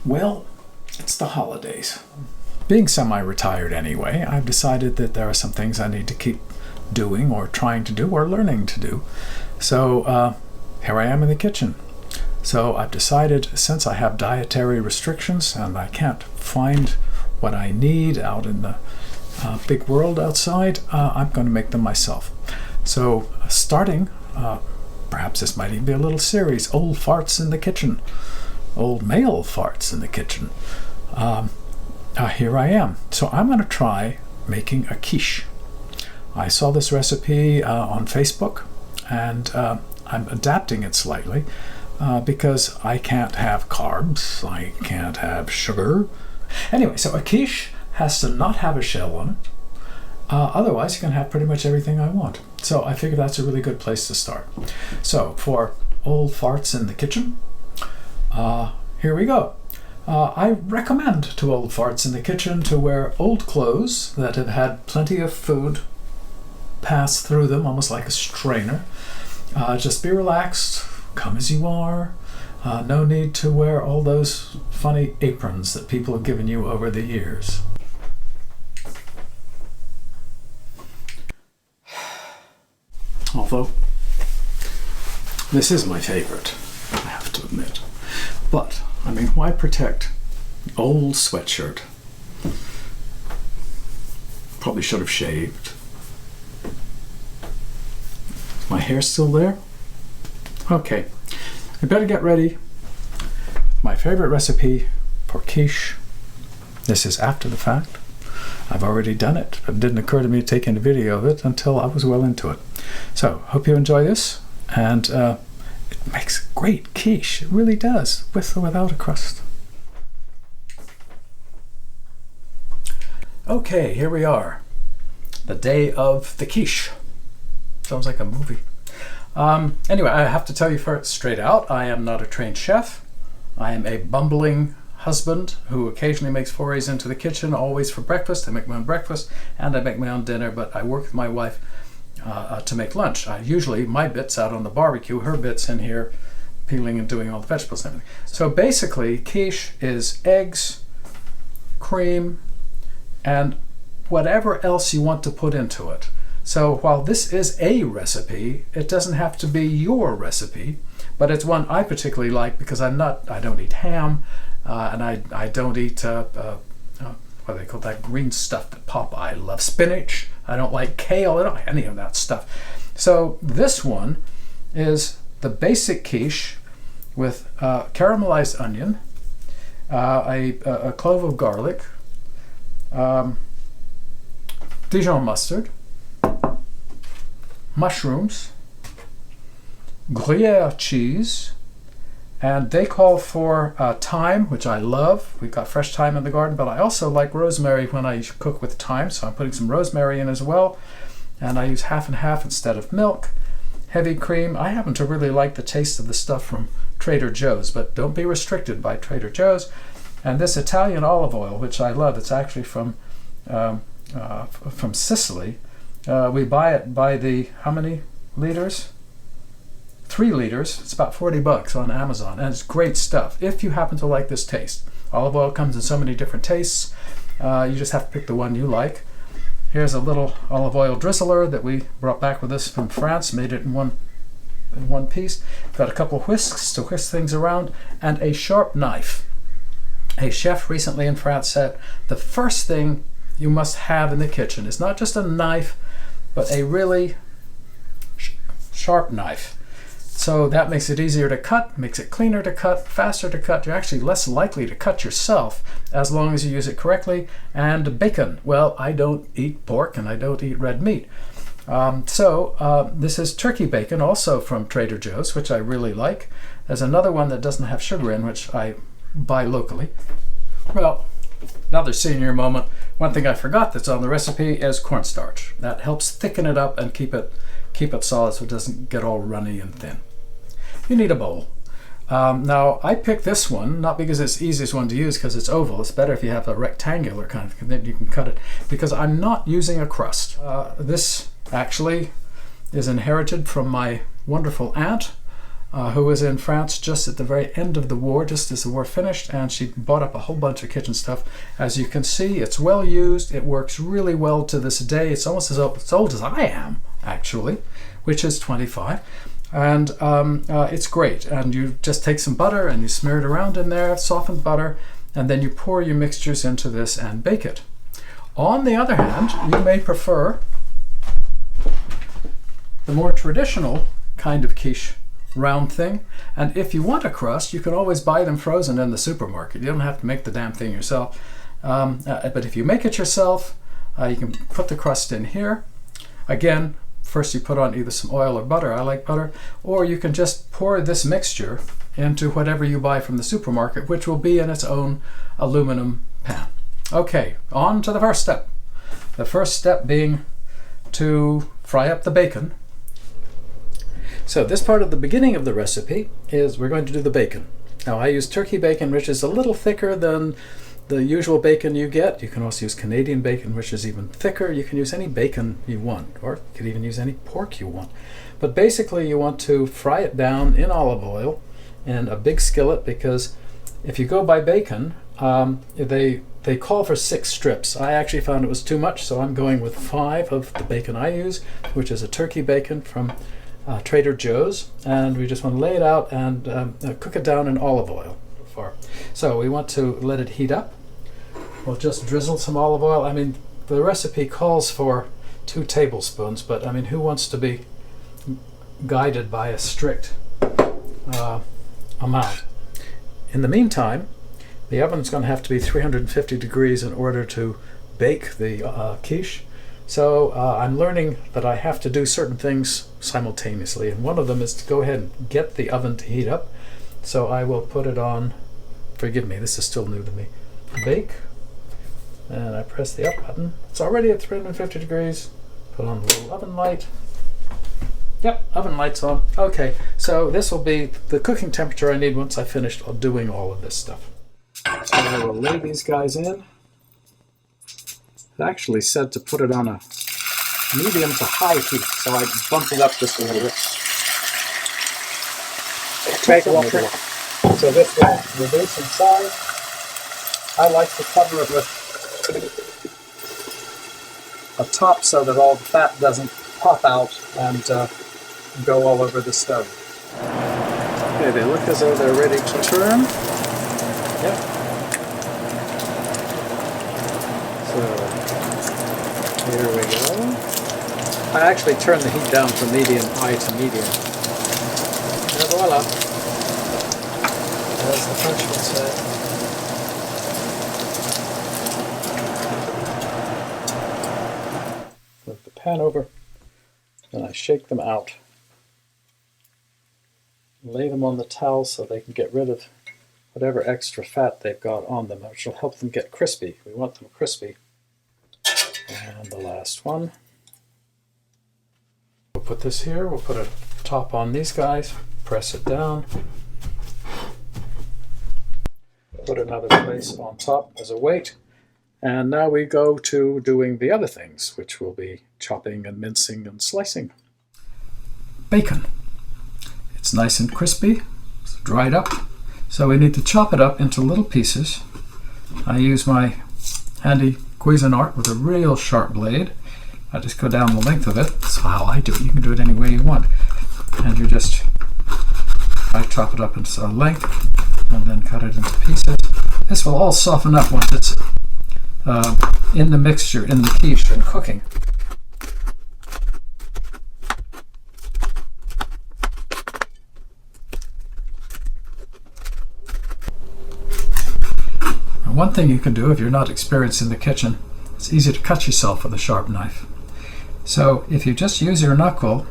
Well, it's the holidays. Being semi-retired anyway, I've decided that there are some things I need to keep doing or trying to do or learning to do. So here I am in the kitchen. So I've decided, since I have dietary restrictions and I can't find what I need out in the big world outside, I'm going to make them myself. So starting, perhaps this might even be a little series, Old Farts in the Kitchen. Old male farts in the kitchen. Here I am. So I'm going to try making a quiche. I saw this recipe on Facebook, and I'm adapting it slightly because I can't have carbs, I can't have sugar. Anyway, so a quiche has to not have a shell on it. Otherwise, you can have pretty much everything I want. So I figure that's a really good place to start. So for Old Farts in the Kitchen, here we go. I recommend to old farts in the kitchen to wear old clothes that have had plenty of food pass through them, almost like a strainer. Just be relaxed, come as you are. No need to wear all those funny aprons that people have given you over the years. Although, this is my favorite, I have to admit. But, I mean, why protect old sweatshirt? Probably should have shaved. Is my hair still there? Okay, I better get ready. My favorite recipe for quiche. This is after the fact. I've already done it. It didn't occur to me to take any video of it until I was well into it. So, hope you enjoy this, and it makes great quiche. It really does, with or without a crust. Okay, here we are. The day of the quiche. Sounds like a movie. Anyway, I have to tell you first straight out, I am not a trained chef. I am a bumbling husband who occasionally makes forays into the kitchen, always for breakfast. I make my own breakfast and I make my own dinner, but I work with my wife to make lunch. Usually my bit's out on the barbecue, her bit's in here peeling and doing all the vegetables and everything. So basically, quiche is eggs, cream, and whatever else you want to put into it. So while this is a recipe, it doesn't have to be your recipe, but it's one I particularly like because I don't eat ham, and I don't eat what do they call that green stuff that Popeye loves, spinach. I don't like kale, I don't like any of that stuff. So this one is the basic quiche with caramelized onion, a clove of garlic, Dijon mustard, mushrooms, Gruyere cheese, and they call for thyme, which I love. We've got fresh thyme in the garden, but I also like rosemary when I cook with thyme, so I'm putting some rosemary in as well. And I use half and half instead of milk. Heavy cream. I happen to really like the taste of the stuff from Trader Joe's, but don't be restricted by Trader Joe's. And this Italian olive oil, which I love, it's actually from Sicily. We buy it by the, how many liters? 3 liters. It's about $40 on Amazon, and it's great stuff if you happen to like this taste. Olive oil comes in so many different tastes. You just have to pick the one you like. Here's a little olive oil drizzler that we brought back with us from France, made it in one piece. Got a couple whisks to whisk things around, and a sharp knife. A chef recently in France said the first thing you must have in the kitchen is not just a knife, but a really sharp knife. So that makes it easier to cut, makes it cleaner to cut, faster to cut. You're actually less likely to cut yourself as long as you use it correctly. And bacon. Well, I don't eat pork and I don't eat red meat. This is turkey bacon, also from Trader Joe's, which I really like. There's another one that doesn't have sugar in, which I buy locally. Well, another senior moment. One thing I forgot that's on the recipe is cornstarch. That helps thicken it up and keep it solid so it doesn't get all runny and thin. You need a bowl. Now, I picked this one, not because it's the easiest one to use because it's oval. It's better if you have a rectangular kind of thing, then you can cut it, because I'm not using a crust. This actually is inherited from my wonderful aunt. who was in France just at the very end of the war, just as the war finished, and she bought up a whole bunch of kitchen stuff. As you can see, it's well used. It works really well to this day. It's almost as old as I am, actually, which is 25. And it's great. And you just take some butter and you smear it around in there, softened butter, and then you pour your mixtures into this and bake it. On the other hand, you may prefer the more traditional kind of quiche round thing. And if you want a crust, you can always buy them frozen in the supermarket. You don't have to make the damn thing yourself. But if you make it yourself, you can put the crust in here. Again, first you put on either some oil or butter. I like butter. Or you can just pour this mixture into whatever you buy from the supermarket, which will be in its own aluminum pan. Okay, on to the first step. The first step being to fry up the bacon. So this part of the beginning of the recipe is we're going to do the bacon. Now I use turkey bacon, which is a little thicker than the usual bacon you get. You can also use Canadian bacon, which is even thicker. You can use any bacon you want, or you could even use any pork you want. But basically you want to fry it down in olive oil in a big skillet, because if you go by bacon, they call for 6 strips. I actually found it was too much, so I'm going with 5 of the bacon I use, which is a turkey bacon from Trader Joe's, and we just want to lay it out and cook it down in olive oil. So we want to let it heat up. We'll just drizzle some olive oil. I mean, the recipe calls for 2 tablespoons, but I mean, who wants to be guided by a strict amount? In the meantime, the oven's going to have to be 350 degrees in order to bake the quiche. So I'm learning that I have to do certain things simultaneously, and one of them is to go ahead and get the oven to heat up. So I will put it on, forgive me, this is still new to me, bake, and I press the up button. It's already at 350 degrees. Put on the little oven light. Yep, oven light's on. Okay, so this will be the cooking temperature I need once I finished doing all of this stuff. So I will lay these guys in. It actually said to put it on a medium to high heat, so I bumped it up just a little bit. So this will reduce in size. I like to cover it with a top so that all the fat doesn't pop out and go all over the stove. Okay, they look as though they're ready to turn. Yep. So here we go. I actually turned the heat down from medium high to medium. And voila, as the French would say. Move the pan over, and I shake them out. Lay them on the towel so they can get rid of whatever extra fat they've got on them, which will help them get crispy. We want them crispy. And the last one. We'll put this here. We'll put a top on these guys. Press it down. Put another place on top as a weight. And now we go to doing the other things, which will be chopping and mincing and slicing. Bacon. It's nice and crispy. It's dried up. So we need to chop it up into little pieces. I use my handy Cuisinart with a real sharp blade. I just go down the length of it. That's how I do it. You can do it any way you want. And I chop it up into length and then cut it into pieces. This will all soften up once it's in the mixture, in the quiche and cooking. One thing you can do if you're not experienced in the kitchen, it's easy to cut yourself with a sharp knife. So if you just use your knuckle,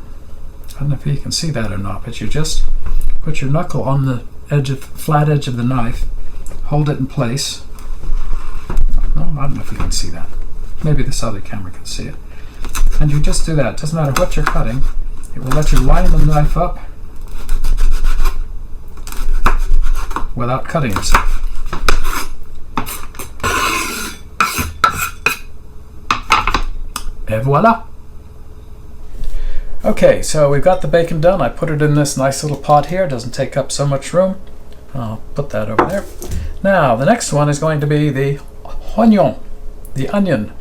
I don't know if you can see that or not, but you just put your knuckle on the flat edge of the knife, hold it in place. No, I don't know if you can see that. Maybe this other camera can see it. And you just do that. It doesn't matter what you're cutting. It will let you line the knife up without cutting yourself. Et voila! Okay, so we've got the bacon done. I put it in this nice little pot here. It doesn't take up so much room. I'll put that over there. Now, the next one is going to be the oignon, the onion.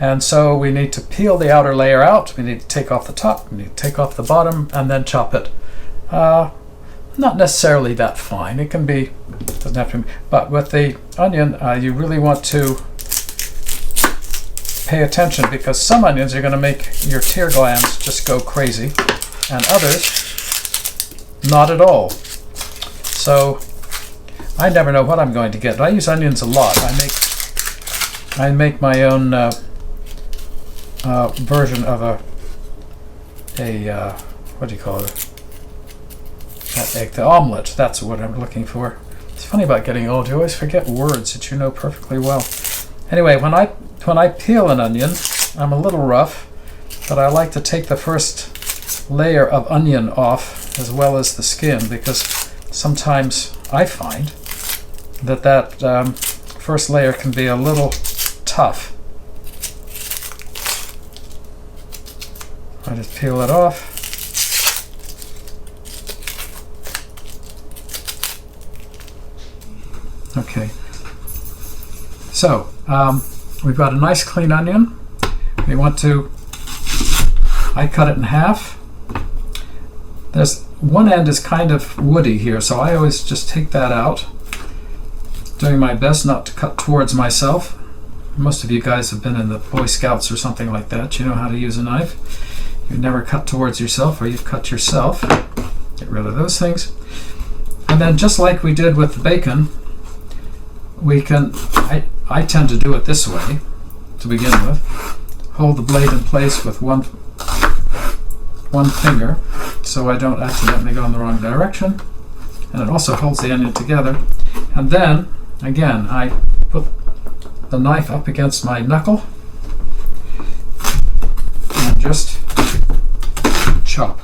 And so we need to peel the outer layer out. We need to take off the top, we need to take off the bottom, and then chop it. Not necessarily that fine. It can be, doesn't have to be, but with the onion, you really want to pay attention, because some onions are going to make your tear glands just go crazy, and others not at all. So I never know what I'm going to get. I use onions a lot. I make my own version of a what do you call it? That egg, the omelet. That's what I'm looking for. It's funny about getting old. You always forget words that you know perfectly well. Anyway, when I peel an onion, I'm a little rough, but I like to take the first layer of onion off as well as the skin, because sometimes I find that first layer can be a little tough. I just peel it off. Okay. So, we've got a nice clean onion. We want to, I cut it in half. There's one end is kind of woody here, so I always just take that out, doing my best not to cut towards myself. Most of you guys have been in the Boy Scouts or something like that. You know how to use a knife. You've never cut towards yourself, or you've cut yourself. Get rid of those things. And then, just like we did with the bacon, we can, I tend to do it this way to begin with. Hold the blade in place with one finger so I don't accidentally go in the wrong direction. And it also holds the onion together. And then, again, I put the knife up against my knuckle and just chop.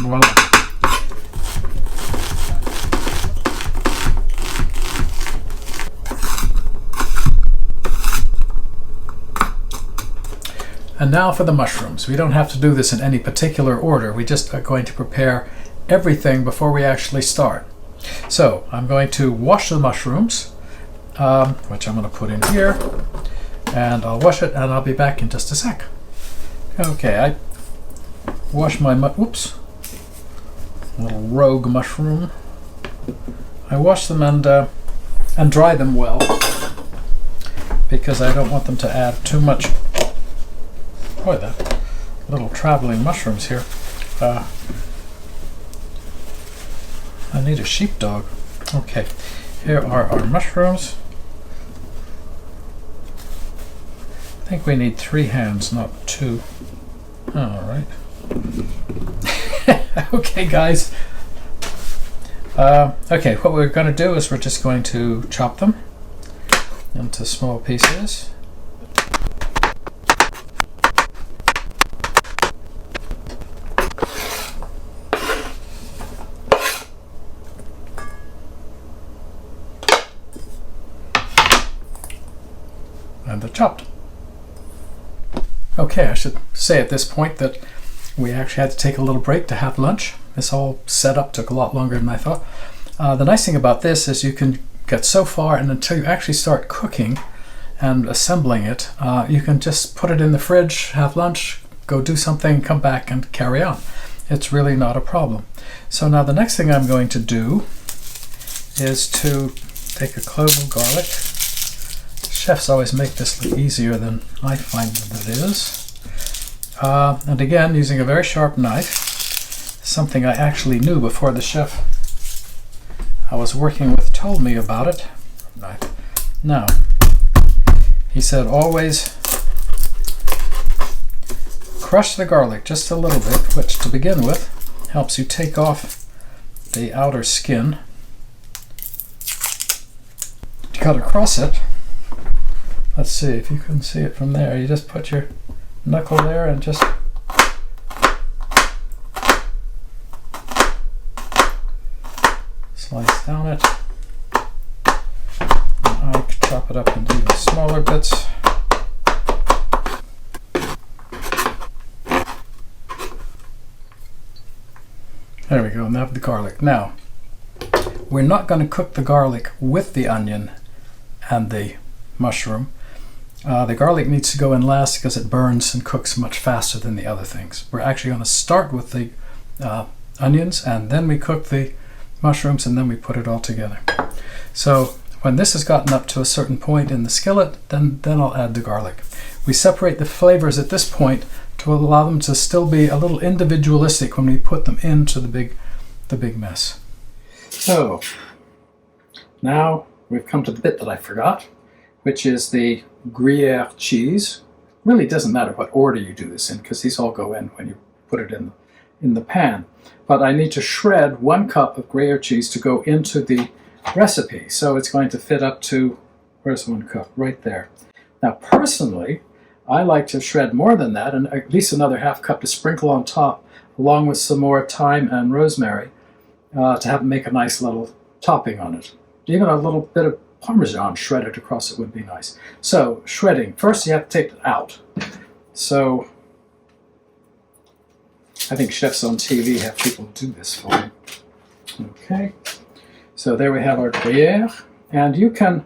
Voila. And now for the mushrooms. We don't have to do this in any particular order. We just are going to prepare everything before we actually start. So I'm going to wash the mushrooms, which I'm going to put in here, and I'll wash it, and I'll be back in just a sec. Okay, I wash my oops, little rogue mushroom. I wash them and dry them well, because I don't want them to add too much. Boy, that little traveling mushrooms here. I need a sheepdog. Okay, here are our mushrooms. I think we need 3 hands, not 2. All right. Okay, guys. Okay, what we're going to do is we're just going to chop them into small pieces. And they're chopped. Okay, I should say at this point that we actually had to take a little break to have lunch. This whole setup took a lot longer than I thought. The nice thing about this is you can get so far, and until you actually start cooking and assembling it, you can just put it in the fridge, have lunch, go do something, come back and carry on. It's really not a problem. So now the next thing I'm going to do is to take a clove of garlic. Chefs always make this look easier than I find that it is. And again, using a very sharp knife, something I actually knew before the chef I was working with told me about it. Now, he said always crush the garlic just a little bit, which to begin with helps you take off the outer skin. Cut across it. Let's see if you can see it from there. You just put your knuckle there and just slice down it. And I chop it up into even smaller bits. There we go, and have the garlic. Now, we're not going to cook the garlic with the onion and the mushroom. The garlic needs to go in last because it burns and cooks much faster than the other things. We're actually going to start with the onions, and then we cook the mushrooms, and then we put it all together. So when this has gotten up to a certain point in the skillet, then I'll add the garlic. We separate the flavors at this point to allow them to still be a little individualistic when we put them into the big mess. So now we've come to the bit that I forgot, which is the Gruyere cheese. Really doesn't matter what order you do this in, because these all go in when you put it in the pan. But I need to shred 1 cup of Gruyere cheese to go into the recipe. So it's going to fit up to, where's 1 cup? Right there. Now personally, I like to shred more than that, and at least another ½ cup to sprinkle on top, along with some more thyme and rosemary, to make a nice little topping on it. Even a little bit of Parmesan shredded across it would be nice. So shredding, first you have to take it out. So I think chefs on TV have people do this for them. Okay, so there we have our Gruyere, and you can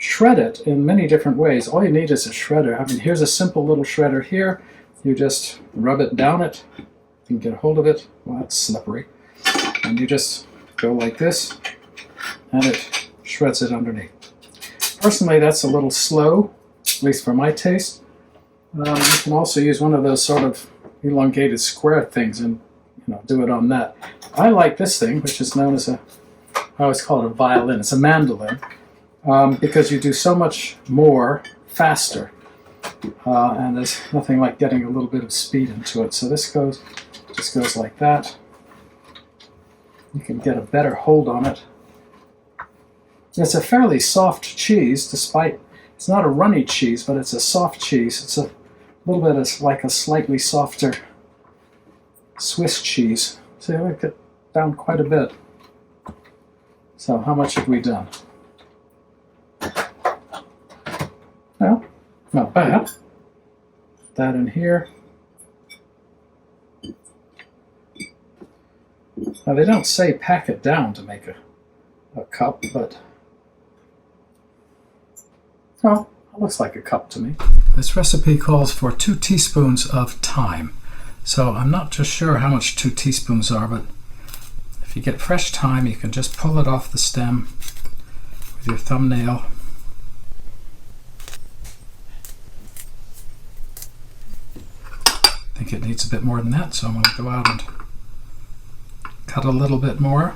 shred it in many different ways. All you need is a shredder. I mean, here's a simple little shredder here. You just rub it down it. You can get a hold of it. Well, that's slippery. And you just go like this, and it shreds it underneath. Personally, that's a little slow, at least for my taste. You can also use one of those sort of elongated square things and do it on that. I like this thing, which is known as I always call it a violin. It's a mandolin, because you do so much more faster, and there's nothing like getting a little bit of speed into it. So this just goes like that. You can get a better hold on it. It's a fairly soft cheese, despite it's not a runny cheese, but it's a soft cheese. It's a little bit like a slightly softer Swiss cheese. See, I like it down quite a bit. So how much have we done? Well, not bad. That in here. Now they don't say pack it down to make a cup, but well, it looks like a cup to me. This recipe calls for 2 teaspoons of thyme. So I'm not just sure how much 2 teaspoons are, but if you get fresh thyme, you can just pull it off the stem with your thumbnail. I think it needs a bit more than that, so I'm going to go out and cut a little bit more.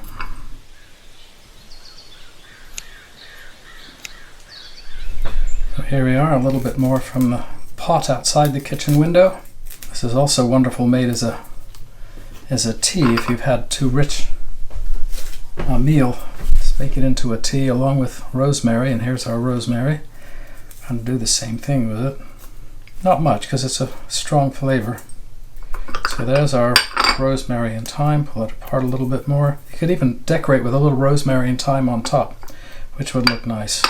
So here we are, a little bit more from the pot outside the kitchen window. This is also wonderful made as a tea. If you've had too rich a meal, just make it into a tea along with rosemary, and here's our rosemary. I'm going to do the same thing with it. Not much, because it's a strong flavor. So there's our rosemary and thyme. Pull it apart a little bit more. You could even decorate with a little rosemary and thyme on top, which would look nice.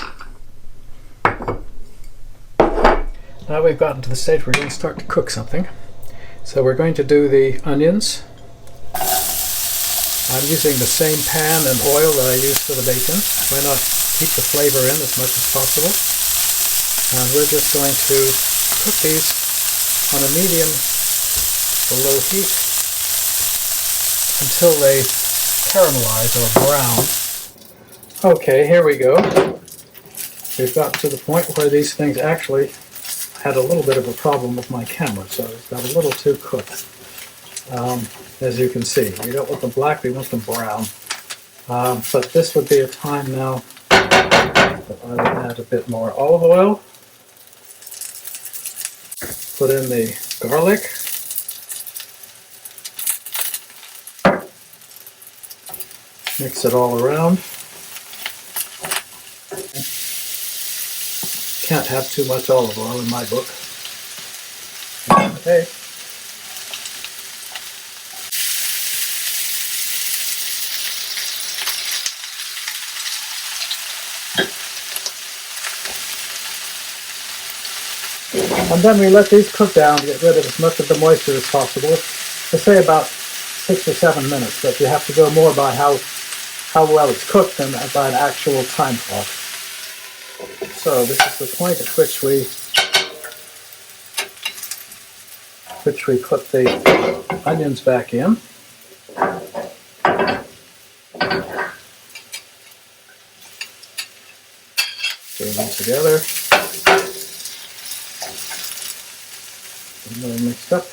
Now we've gotten to the stage where we're going to start to cook something. So we're going to do the onions. I'm using the same pan and oil that I used for the bacon. Why not keep the flavor in as much as possible? And we're just going to cook these on a medium to low heat until they caramelize or brown. Okay, here we go. We've got to the point where these things actually had a little bit of a problem with my camera, so it got a little too cooked. As you can see, we don't want them black, we want them brown. But this would be a time now that I would add a bit more olive oil. Put in the garlic. Mix it all around. Can't have too much olive oil in my book. Okay. And then we let these cook down to get rid of as much of the moisture as possible. Let's say about 6 or 7 minutes, but you have to go more by how well it's cooked than by an actual time clock. So this is the point at which we put the onions back in. Stir them together. And then mixed up.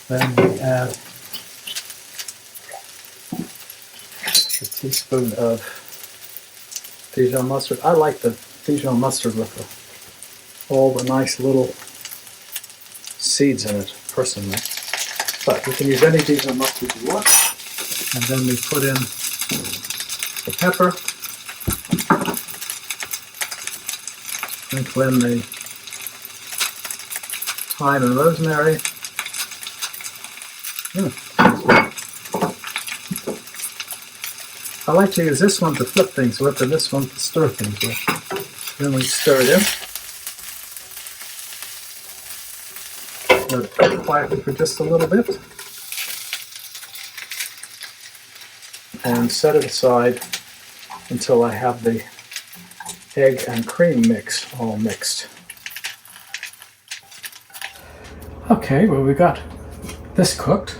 Then we add a teaspoon of Dijon mustard. I like the Dijon mustard with all the nice little seeds in it, personally. But you can use any Dijon mustard you want. And then we put in the pepper. Sprinkle in the thyme and rosemary. I like to use this one to flip things with and this one to stir things with. Then we stir it in. Let it quietly for just a little bit. And set it aside until I have the egg and cream mix all mixed. Okay, well, we got this cooked.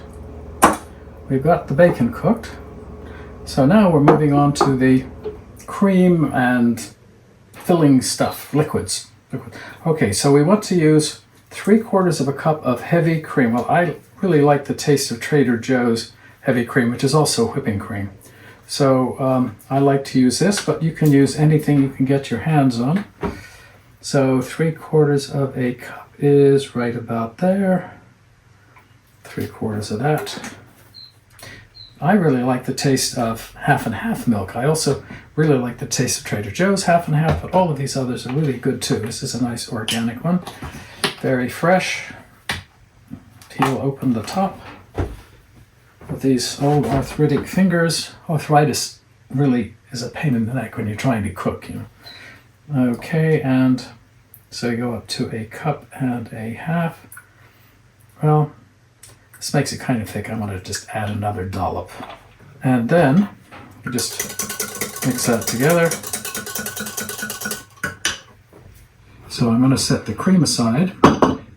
We've got the bacon cooked. So now we're moving on to the cream and filling stuff, liquids. Okay, so we want to use 3/4 cup of heavy cream. Well, I really like the taste of Trader Joe's heavy cream, which is also whipping cream. So I like to use this, but you can use anything you can get your hands on. So 3/4 cup is right about there. 3/4 of that. I really like the taste of half and half milk. I also really like the taste of Trader Joe's half and half, but all of these others are really good too. This is a nice organic one. Very fresh. Peel open the top with these old arthritic fingers. Arthritis really is a pain in the neck when you're trying to cook, you know. Okay, and so you go up to 1.5 cups. Well, this makes it kind of thick. I'm going to just add another dollop. And then you just mix that together. So I'm going to set the cream aside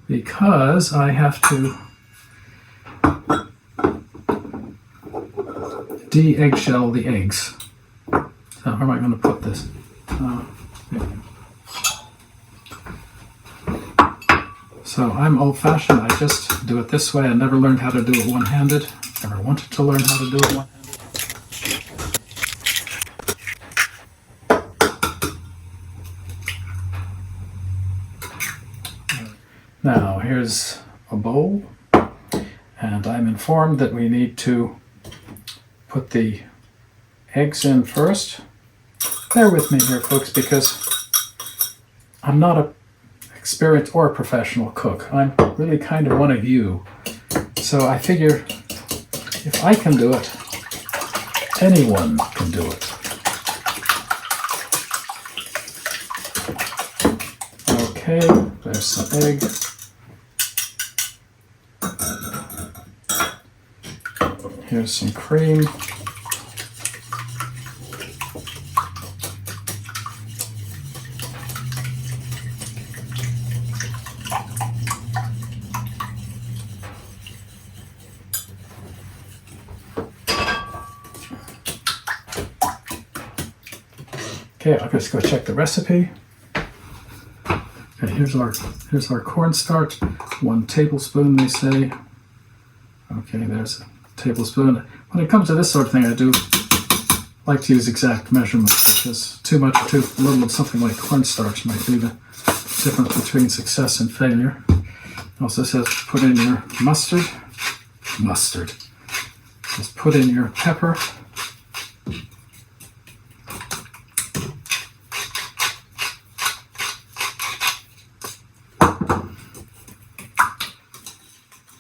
because I have to de-eggshell the eggs. So where am I going to put this? So I'm old-fashioned. I just do it this way. I never learned how to do it one-handed. Never wanted to learn how to do it one-handed. Now here's a bowl, and I'm informed that we need to put the eggs in first. Bear with me here, folks, because I'm not a experienced or a professional cook. I'm really kind of one of you. So I figure if I can do it, anyone can do it. Okay, there's some egg. Here's some cream. Okay, I'll just go check the recipe. Okay, here's our cornstarch. 1 tablespoon, they say. Okay, there's a tablespoon. When it comes to this sort of thing, I do like to use exact measurements because too much or too little of something like cornstarch might be the difference between success and failure. It also says put in your mustard. Just put in your pepper.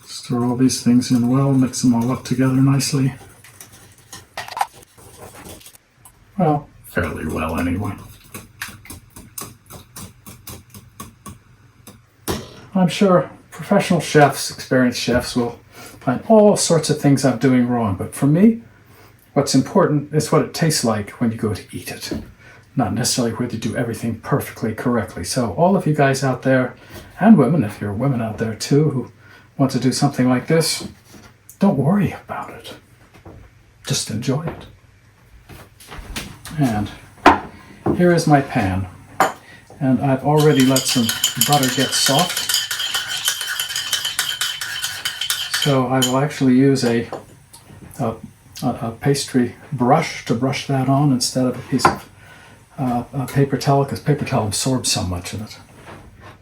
Stir all these things in well, mix them all up together nicely. Well, fairly well anyway. I'm sure professional chefs, experienced chefs will find all sorts of things I'm doing wrong. But for me, what's important is what it tastes like when you go to eat it, not necessarily whether you do everything perfectly correctly. So all of you guys out there, and women, if you're women out there too, who want to do something like this, don't worry about it. Just enjoy it. And here is my pan. And I've already let some butter get soft. So I will actually use a pastry brush to brush that on instead of a piece of a paper towel, because paper towel absorbs so much of it.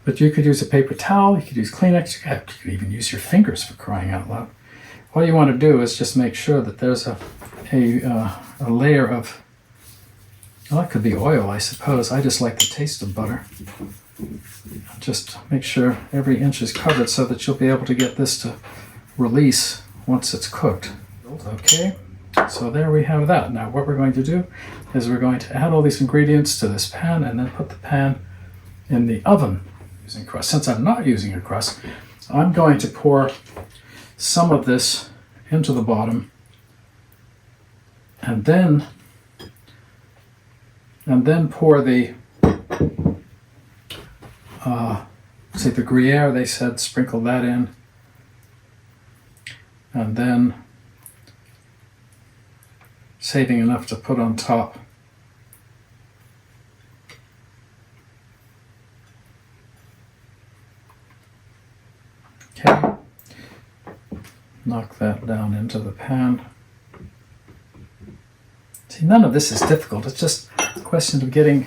But you could use a paper towel, you could use Kleenex, you could even use your fingers, for crying out loud. What you want to do is just make sure that there's a layer of, well, that could be oil, I suppose. I just like the taste of butter. Just make sure every inch is covered so that you'll be able to get this to release once it's cooked. Okay, so there we have that. Now what we're going to do is we're going to add all these ingredients to this pan and then put the pan in the oven using crust. Since I'm not using a crust, I'm going to pour some of this into the bottom and then pour the say the Gruyere, they said sprinkle that in, and then saving enough to put on top okay, knock that down into the pan. See, none of this is difficult. It's just a question of getting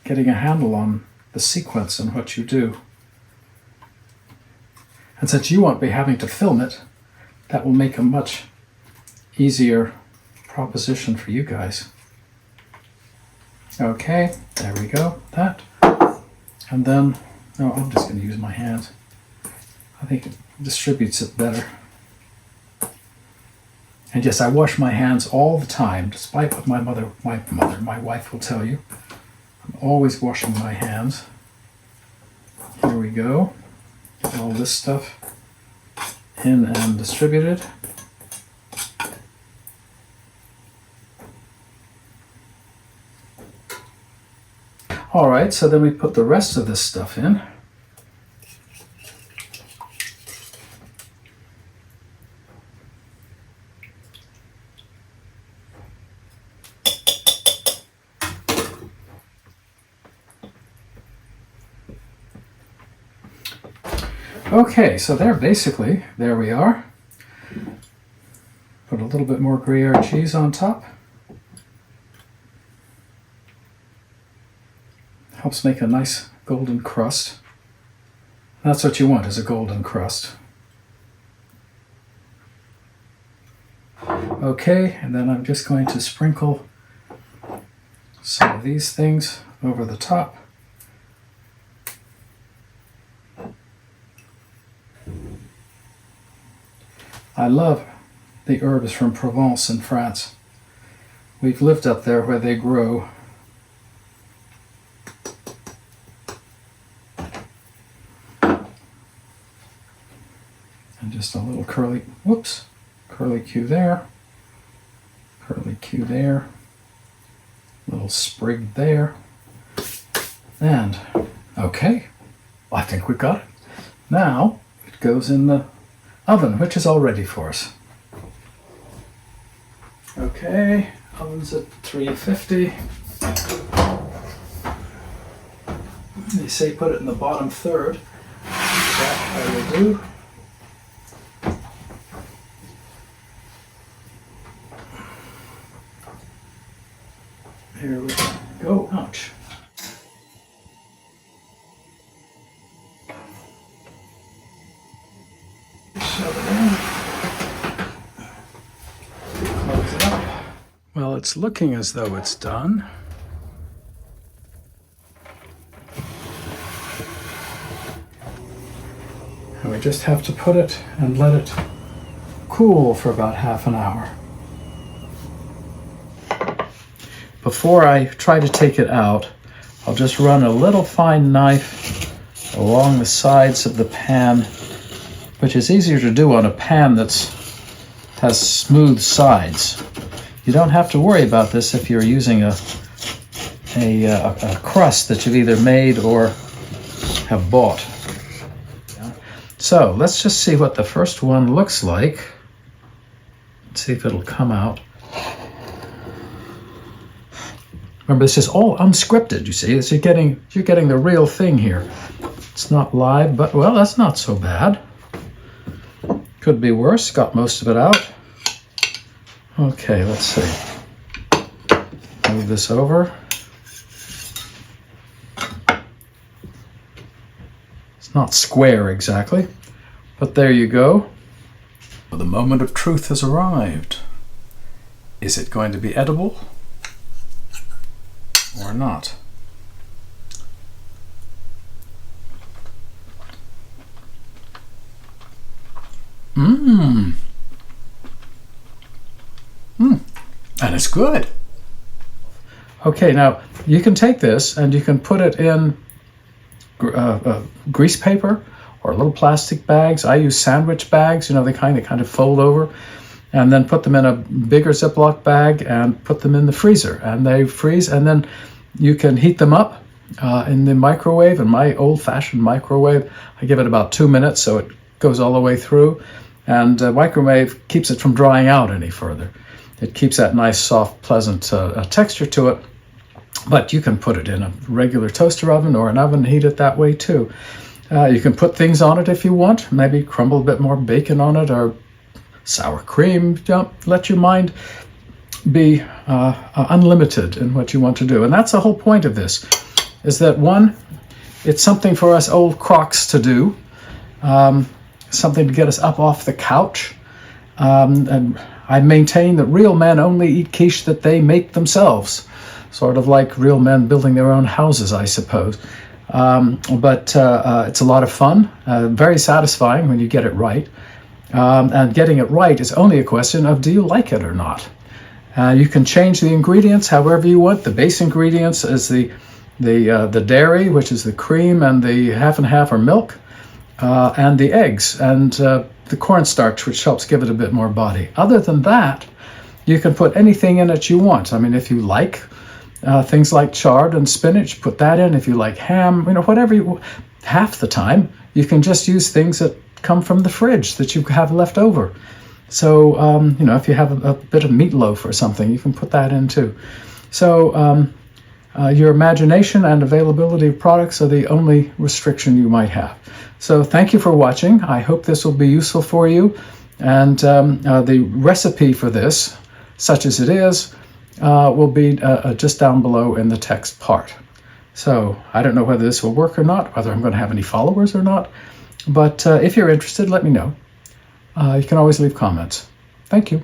a handle on the sequence and what you do. And since you won't be having to film it, that will make a much easier proposition for you guys. Okay, there we go, that. And then, oh, I'm just going to use my hands. I think it distributes it better. And yes, I wash my hands all the time, despite what my wife will tell you. I'm always washing my hands. Here we go. Get all this stuff in and distributed. All right, so then we put the rest of this stuff in. Okay, so there we are. Put a little bit more Gruyere cheese on top. Helps make a nice golden crust. That's what you want, is a golden crust. Okay, and then I'm just going to sprinkle some of these things over the top. I love the herbs from Provence in France. We've lived up there where they grow. And just a little curly Q there, curly Q there, little sprig there. And okay, I think we've got it. Now it goes in the oven, which is all ready for us. Okay, oven's at 350. They say put it in the bottom third. That I will do. Here we go. Ouch. Shove it in. Close it up. Well, it's looking as though it's done. And we just have to put it and let it cool for about half an hour. Before I try to take it out, I'll just run a little fine knife along the sides of the pan which is easier to do on a pan that has smooth sides. You don't have to worry about this if you're using a crust that you've either made or have bought. So let's just see what the first one looks like. Let's see if it'll come out. Remember, this is all unscripted, you see. You're getting the real thing here. It's not live, but, well, that's not so bad. Could be worse. Got most of it out. Okay, let's see. Move this over. It's not square exactly, but there you go. The moment of truth has arrived. Is it going to be edible or not? And it's good. Okay, now you can take this and you can put it in grease paper or little plastic bags. I use sandwich bags, you know, they kind of fold over, and then put them in a bigger Ziploc bag and put them in the freezer, and they freeze, and then you can heat them up in the microwave. In my old-fashioned microwave, I give it about 2 minutes so it goes all the way through, and microwave keeps it from drying out any further. It keeps that nice, soft, pleasant texture to it. But you can put it in a regular toaster oven or an oven and heat it that way too. You can put things on it if you want, maybe crumble a bit more bacon on it or sour cream. Let your mind be unlimited in what you want to do. And that's the whole point of this, is that one, it's something for us old crocs to do, something to get us up off the couch. And I maintain that real men only eat quiche that they make themselves. Sort of like real men building their own houses, I suppose. But it's a lot of fun, very satisfying when you get it right. And getting it right is only a question of, do you like it or not? You can change the ingredients however you want. The base ingredients is the dairy, which is the cream, and the half and half or milk, and the eggs, and the cornstarch, which helps give it a bit more body. Other than that, you can put anything in it you want. I mean, if you like things like chard and spinach, put that in. If you like ham, you know, whatever you, half the time, you can just use things that come from the fridge that you have left over. So, you know, if you have a bit of meatloaf or something, you can put that in too. So, your imagination and availability of products are the only restriction you might have. So thank you for watching. I hope this will be useful for you. And the recipe for this, such as it is, will be just down below in the text part. So I don't know whether this will work or not, whether I'm going to have any followers or not. But if you're interested, let me know. You can always leave comments. Thank you.